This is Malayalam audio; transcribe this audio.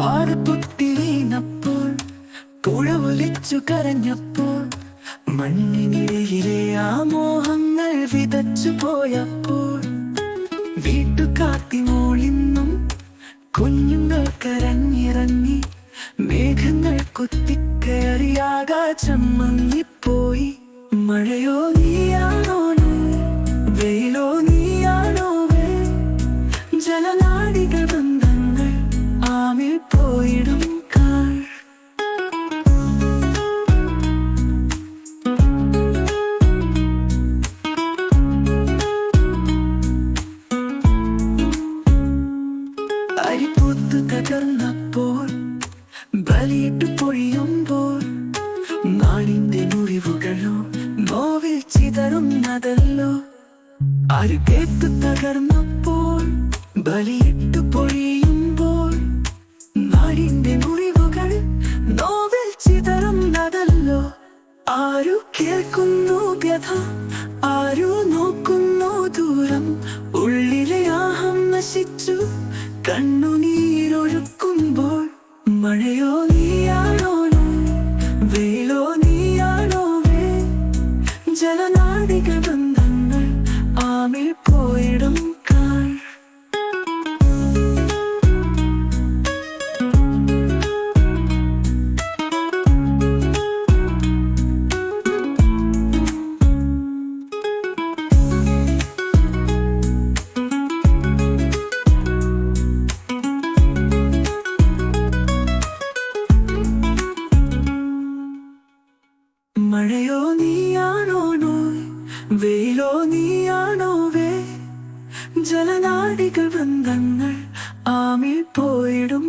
പാറപ്പൊട്ടി വീണപ്പോൾ പുഴ ഒലിച്ചു കരഞ്ഞപ്പോൾ മണ്ണിനിടയിലെ ആ മോഹങ്ങൾ വിതച്ചു പോയപ്പോൾ വീട്ടുകാത്തി മോളിന്നും കുഞ്ഞുങ്ങൾ കരഞ്ഞിറങ്ങി മേഘങ്ങൾ കുത്തിക്കയറി ആകാശം മങ്ങിപ്പോയി. മഴയോ നീയാണോ വെയിലോ നീയാണോ ജലനാടിക ബന്ധങ്ങൾ ആമിൽ പോയിടും കാൾ. അരിപ്പൂത്ത് തകർന്നപ്പോൾ ബലിയിട്ടു പൊഴിയുമ്പോൾ നാടിന്റെ മുറിവുകളോ നോവിൽ ചിതറുന്നതല്ലോ. അരുകേത്ത് തകർന്നപ്പോൾ ബലിയിട്ടു പൊഴിയുമ്പോൾ നാടിന്റെ മുറിവുകൾ നോവിൽ ചിതറുന്നതല്ലോ. ആരു കേൾക്കുന്നു വ്യഥ, ആരു നോക്കുന്നു ദൂരം, ഉള്ളിലെ ആഹം നശിച്ചു കണ്ണുനീരൊഴുക്കുമ്പോൾ. മഴയോ നീയാണോ വെയിലോ നീയാണോ ജലനാടിക ബന്ധങ്ങൾ ആമിൽ പോയിടും കാൾ. മഴയോ നീയാണോ വെയിലോ നീയാണോ ജലനാടിക ബന്ധങ്ങൾ ആമിൽ പോയിടും